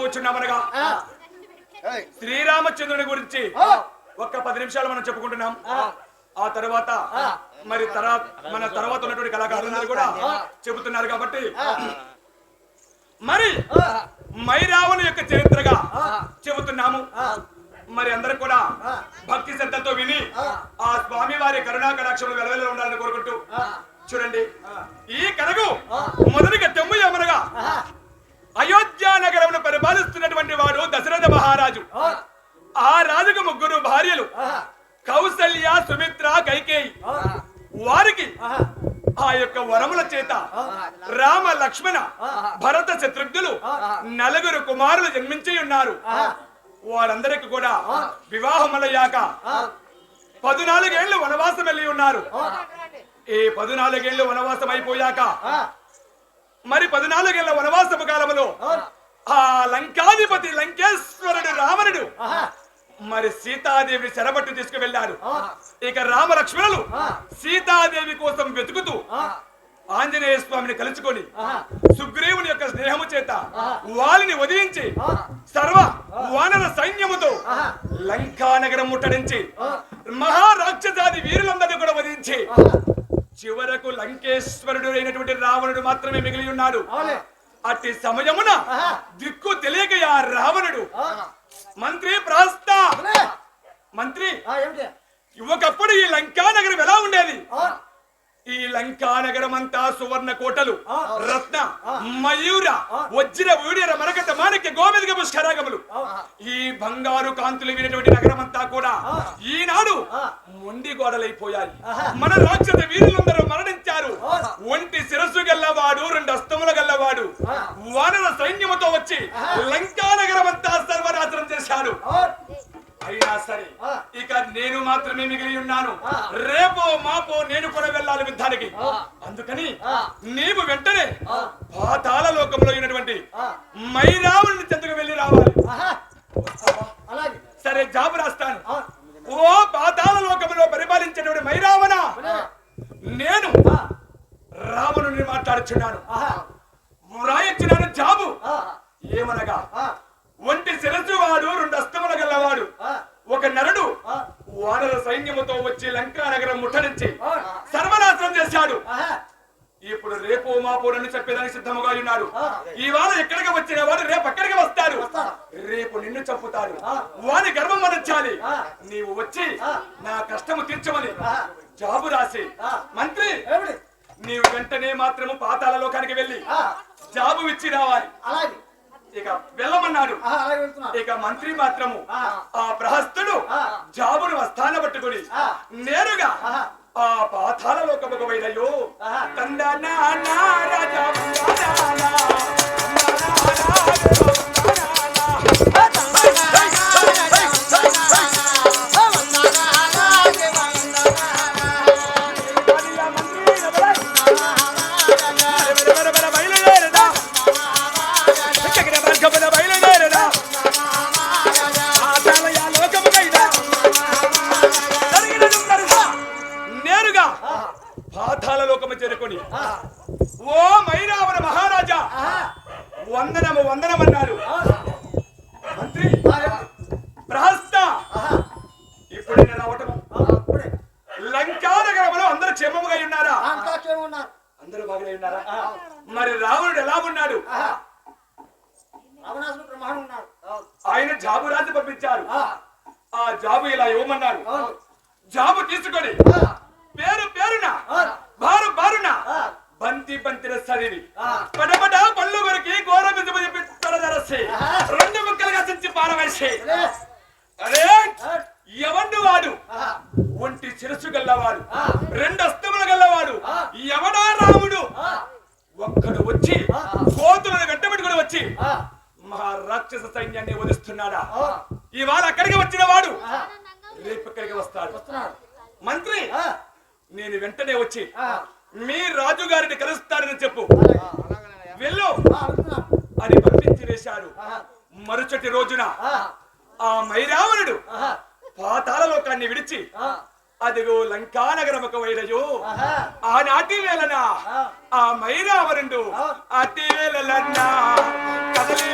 చెప్పుకొచ్చున్నామనగా శ్రీరామచంద్రుని గురించి ఒక్క 10 నిమిషాలు మనం చెప్పుకుంటున్నాం. ఆ తర్వాత మరి మన తర్వాత ఉన్నటువంటి కళాకారులందరూ కూడా చెబుతున్నారు కాబట్టి మరి మైరావణు యొక్క చరిత్రగా చెబుతున్నాము. మరి అందరూ కూడా భక్తి శ్రద్ధతో విని ఆ స్వామి వారి కరుణా కటాక్షములు వెలవెల ఉండాలని కోరుకుంటూ చూడండి. ఈ కథకు మొదటిగా తెమ్ము ఏమనగా అయోధ్య నగరమును పరిపాలిస్తున్నటువంటి వాడు దశరథ మహారాజు. ఆ రాజుకు 3 భార్యలు, కౌసల్య, సుమిత్ర, కైకేయి. వారికి ఆ యొక్క వరముల చేత రామ, లక్ష్మణ, భరత, శత్రుఘ్నులు 4 కుమారులు జన్మించి ఉన్నారు. వారందరికి కూడా వివాహమయ్యాక 14 ఏళ్లు వనవాసం వెళ్ళి ఉన్నారు. ఈ 14 ఏళ్లు వనవాసం అయిపోయాక మరి 14 ఏళ్ల వనవాసపు కాలంలో ఆ లంకాధిపతి లంకేశ్వరుడు రావణుడు మరి సీతాదేవిని చెరబట్టు తీసుకువెళ్లారు. ఇక రామ, లక్ష్మణులు సీతాదేవి కోసం వెతుకుతూ ఆంజనేయ స్వామిని కలుసుకొని సుగ్రీవుని యొక్క స్నేహము చేత వాలిని వధించి సర్వ వానర సైన్యముతో లంకా నగరం ముట్టడించి మహారాక్షసాది వీరులందరినీ కూడా వధించి చివరకు లంకేశ్వరుడు అయినటువంటి రావణుడు మాత్రమే మిగిలి ఉన్నాడు. అట్టి సమయమున దిక్కు తెలియక ఆ రావణుడు మంత్రి ప్రహస్త మంత్రి ఒకప్పుడు ఈ లంకా నగరం ఎలా ఉండేది? ఈ లంకా నగరం అంతా సువర్ణ కోటలు, రత్న, మయూర, వజ్ర, వీడియర, మరకత, మాణిక్య, గోమెదిగ పుష్కరాగములు, ఈ బంగారు కాంతులు వినేటువంటి నగరం అంతా కూడా ఈనాడు మొండి గోడలైపోయాయి. మన రాక్షస వీరులందరూ మరణించారు. ఒంటి శిరస్సు గల్లవాడు, 2 అస్తముల గల్లవాడు వానర సైన్యముతో వచ్చి లంకా నగరం అంతా సర్వనాశనం చేశాడు. అయినా సరే ఇక నేను మాత్రమే మిగిలి ఉన్నాను. రేపో మాపో నేను కూడా వెళ్ళాలి యుద్ధానికి. అందుకని నీవు వెంటనే పాతాళ లోకంలో ఉన్నటువంటి మైరావణుని చెంతకు వెళ్ళి రావాలి. సరే, జాబు రాస్తాను. ఓ పాతాళ లోకంలో పరిపాలించేటువంటి మైరావణ, నేను రావణుని మాట్లాడుచున్నాను. రాయొచ్చున్నాను జాబు. ఏమనగా ఒంటి శిరస్సు వాడు, 2 అస్తముల గల్లవాడు ఒక నరుడు వానర సైన్యముతో వచ్చి లంకా నగరం ముట్టడించి సర్వనాశనం చేశాడు. ఇప్పుడు రేపు మాపో నన్ను చెప్పేదానికి సిద్ధముగా ఉన్నాడు. ఇవాళ ఎక్కడికి వచ్చిన వాడు రేపు అక్కడికి వస్తాడు. రేపు నిన్ను చంపుతాడు. వాని గర్వం మనర్చాలి. నీవు వచ్చి నా కష్టము తీర్చమని జాబు రాసి మంత్రి నీవు వెంటనే మాత్రము పాతాళ లోకానికి వెళ్ళి జాబు ఇచ్చి రావాలి. ఇక వెళ్ళమన్నాడు. ఇక మంత్రి మాత్రము ఆ ప్రహస్తుడు జాబును వస్తాన పట్టుకుని నేరుగా ఆ పాతాళ లోకముకు వెళ్ళయో తందనా రాజా పాతాళ లోకము చేరుకొని ఓ మైరావణ మహారాజా వందనము వందనమన్నాడు. మంత్రి ప్రహస్త ఇప్పుడైనా రావటము. లంకా నగరంలో అందరూ క్షేమముగా ఉన్నారా? అందరూ బాగానే ఉన్నారా? మరి రావణుడు ఎలా ఉన్నాడు? ఆయన జాబు రాజు పంపించారు. ఆ జాబు ఇలా ఇవ్వమన్నారు. జాబు తీసుకొని పేరు పేరున బారు బారున బంతి బంతిన చదివి పడబడ పళ్ళు కొరికి ఘోర బిజబిజరసి 2 ముక్కలుగా చించి పారవేసి అరే ఎవడు వాడు? ఒంటి శిరస్సు గల్లవాడు, 2 అస్తములు గల్లవాడు ఎవడా రాముడు? ఒక్కడు వచ్చి కోతులను వెంటబెట్టుకుని వచ్చి మహారాక్షస సైన్యాన్ని వధిస్తున్నాడా? ఇవాళ అక్కడికి వచ్చిన వాడు రేపు ఇక్కడికి వస్తాడు. మంత్రి నేను వెంటనే వచ్చి మీ రాజుగారిని కలుస్తానని చెప్పు, వెళ్ళు అని పంపించి వేశాడు. మరుసటి రోజున ఆ మైరావణుడు పాతాళ లోకాన్ని విడిచి అదిగో లంకా నగరముకు వైరయో ఆనాటి వేళనా ఆ మైరావణుడు అతి వేళలన్నా కదలి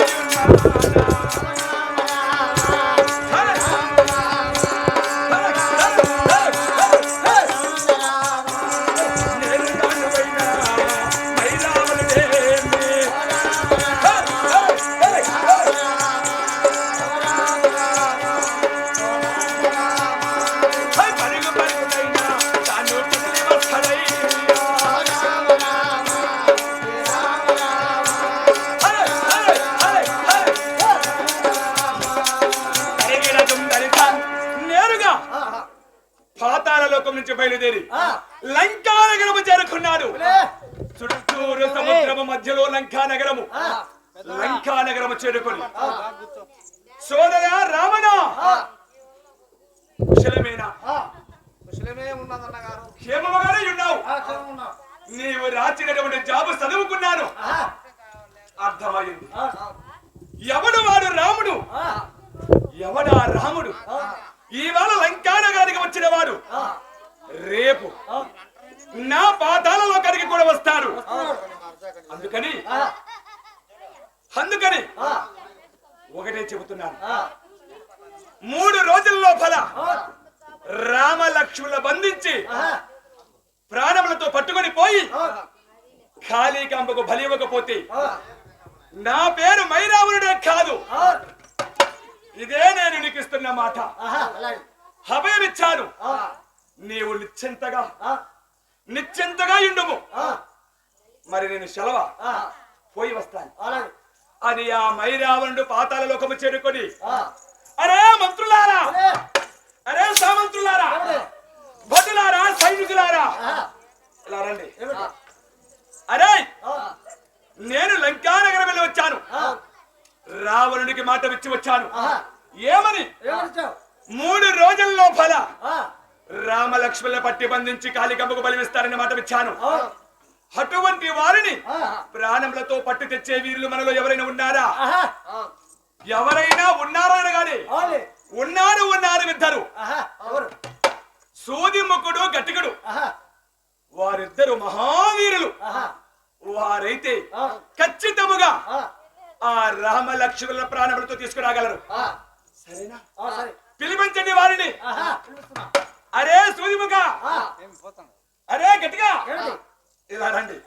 పాతాళ లోకం నుంచి బయలుదేరి లంకానగరము చేరుకున్నాడు. చుట్టూరు సముద్రము మధ్యలో లంకానగరము. లంకానగరము చేరుకొని సోదర రావణ కుశలమేనా? క్షేమముగానే ఉన్నావు. నీవు రాచినటువంటి జాబు చదువుకున్నాను, అర్థమైంది. ఎవడు వాడు రాముడు, ఎవడా రాముడు? ఈవేళ లంకానగరానికి వచ్చిన వాడు రేపు నా పాతాళ లోకానికి కూడా వస్తాడు. అందుకని ఒకటే చెబుతున్నాను, 3 రోజుల లోపల రామ లక్ష్మణుల బంధించి ప్రాణములతో పట్టుకొని పోయి కాళీకాంబకు బలి ఇవ్వకపోతే నా పేరు మైరావణుడే కాదు. ఇదే నేను నీకు ఇస్తున్న మాట. అభయమిచ్చాను. నీవు నిశ్చింతగా ఉండుము. మరి నేను సెలవ పోయి వస్తాను అని ఆ మైరావణుడు పాతాళ లోకము చేరుకొని, అరే మంత్రులారా, అరే సామంత్రులారా, భటులారా, సైనికులారా, ఇలా రండి. అరే నేను లంకానగరం వెళ్ళి వచ్చాను. రావణుడికి మాట ఇచ్చి వచ్చాను. ఏమని? 3 రోజుల లోపల రామ లక్ష్మణుల పట్టి బంధించి కాళీకాంబకు బలిస్తారని మాట ఇచ్చాను. అటువంటి వారిని ప్రాణములతో పట్టు తెచ్చే వీరులు మనలో ఎవరైనా ఉన్నారా? ఎవరైనా ఉన్నారా అనగానే ఉన్నారు ఇద్దరు, సూదిముఖుడు గట్టికుడు. వారిద్దరు మహావీరులు. వారైతే ఖచ్చితముగా ఆ రామ లక్ష్మణుల ప్రాణములతో తీసుకురాగలరు. సరేనా? పిలిపించండి వారిని. అరే సూదిముఖ, అరే గట్టిగా ఇలా రండి.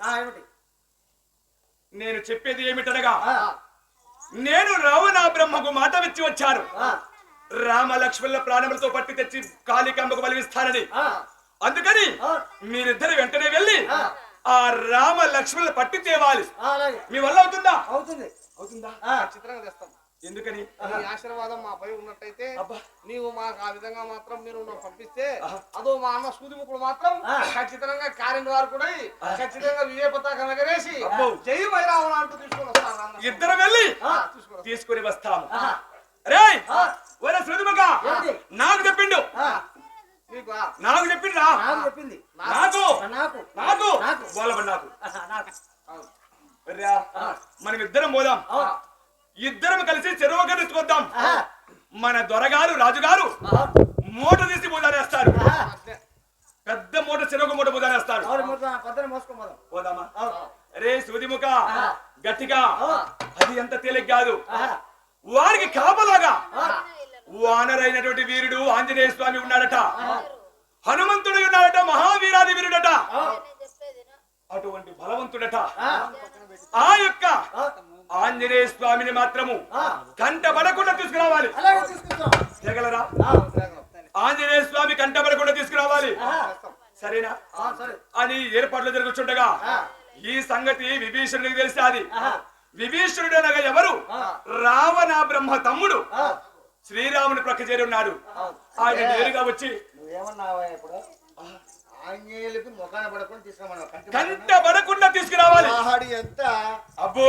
నేను చెప్పేది ఏమిటనగా, నేను రావణ బ్రహ్మకు మాట ఇచ్చి వచ్చాను. రామ లక్ష్మణుల ప్రాణములతో పట్టి తెచ్చి కాళీకాంబకు బలిస్తానని. అందుకని మీరిద్దరు వెంటనే వెళ్ళి ఆ రామ లక్ష్మణుల పట్టి తేవాలి. మీ వల్ల అవుతుందా? అవుతుందా? ఖచ్చితంగా తెస్తాం. ఎందుకని? నీ ఆశీర్వాదం మాపై ఉన్నట్టయితే నీవు మాకు ఆ విధంగా మాత్రం మీరు పంపిస్తే అదో మా అన్న సూదిముఖుడు మాత్రం ఖచ్చితంగా కార్యం వారు కూడా ఖచ్చితంగా విజయ పతాకం ఎగరేసి జై వైరావణ అంటూ తీసుకొని వస్తాను. ఇద్దరు వెళ్ళి తీసుకుని వస్తాము. రే ఒరే సూదిముఖ, నాకు చెప్పిండు, నాకు చెప్పిండు రా, నాకు మనం ఇద్దరం పోదాం. ఇద్దరం కలిసి చెరువు తీసుకొద్దాం. మన దొరగారు రాజుగారు మూట తీసి పోదానేస్తారు. పెద్ద మూట చెరువు మూట పోదానేస్తారు. పోదామా? రే సూదిముఖ గట్టిగా, అది ఎంత తేలిక కాదు. వారికి కాపలాగా వానరైనటువంటి వీరుడు ఆంజనేయ స్వామి ఉన్నాడట, హనుమంతుడు ఉన్నాడట, మహావీరాది వీరుడట, అటువంటి బలవంతుడట. ఆ యొక్క ఆంజనేయ స్వామిని మాత్రము కంటపడకుండా తీసుకురావాలి. జగలరా? ఆంజనేయ స్వామి కంటపడకుండా తీసుకురావాలి. సరేనా అని ఏర్పాట్లు జరుగుతుండగా ఈ సంగతి విభీషణుడికి తెలిసాది. విభీషణుడు అనగా ఎవరు? రావణ బ్రహ్మ తమ్ముడు శ్రీరాముని ప్రక్క చేరి ఉన్నాడు. ఆయన నేరుగా వచ్చి కంట పడకుండా తీసుకురావాలి. అబ్బో,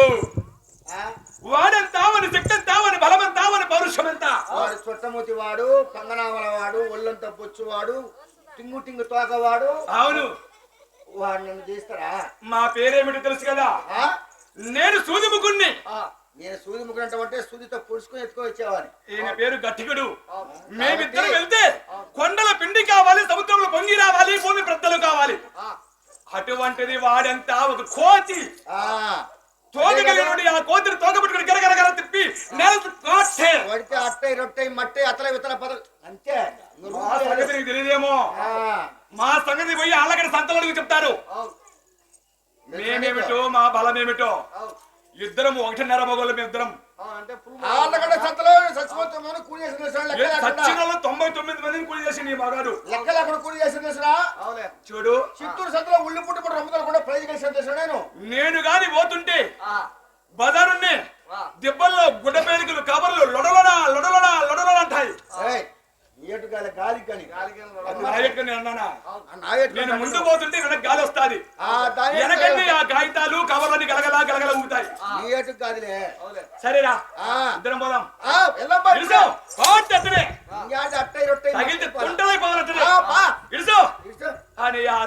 వాడంతా వాడి శక్తంతా వాడి బలమంతా వాడి పౌరుషమంతా. వాడు చుట్టమూతి వాడు, పంగనామల వాడు, ఒళ్ళంతా బొచ్చువాడు, టింగు టింగు తోకవాడు. అవును, వాడు నన్ను తీస్తారా? మా పేరేమిటో తెలుసు కదా, నేను సూదిముఖుణ్ణి. నేను సూదిముఖుడు అంటే సూదితో పుడుచుకుని ఎత్తుకొని వచ్చేవాడిని. ఈయన పేరు గట్టికుడు. మేమిద్దరు వెళ్తే కొండల పిండి కావాలి, సముద్రంలో పొంగి రావాలి, భూమి ప్రద్దలు కావాలి. అటువంటిది వాడంతా ఒక కోతి. తోగగలిగినోడి ఆ కోతిని తోగబెట్టుకుని గరగరగర తిప్పి వాడితే అట్టై రొట్టై మట్టై అతల వితల పదలు అంతే. మా సంగతి నీకు తెలియదేమో. మా సంగతి పోయి ఆళ్ళగడ్డ సంతలకు చెప్తారు. మేమేమిటో మా బలమేమిటో. ఇద్దరము 1.5 మగోళ్ళం. ఇద్దరం చచ్చిన 99 మందిని కూలి చేసి నీ మగాడు లెక్కలు అక్కడ కూలి చేసిన చూడు. చిత్తూరు సంతలో ఉల్లి పుట్టి రొమ్ముదలు కూడా ప్రైజ్ చేసిన నేను గాని పోతుంటే బజారున్నే దిబ్బల్లో గుడ్డ పేలికలు కబర్లు లొడలొడ లొడలొడ లొడలొడ అంటాయి. కాదు గాలికని నాయకుడు నేను అన్నానా నాయకుడు నేను ముందు పోతుంటే వెనక గాలి వస్తాది వెనకండి ఆ కాగితాలు కవర్లని గలగలా గలగల ఊగుతాయి నీయటు కాదులే సరేరా ఇద్దరం పోదాం వెళ్ళమ్మా ఇడుసో అతనే అట్టై రొట్టె తగిలితే తుంటలై పోవాలి అతనే ఇడుసో అని ఆ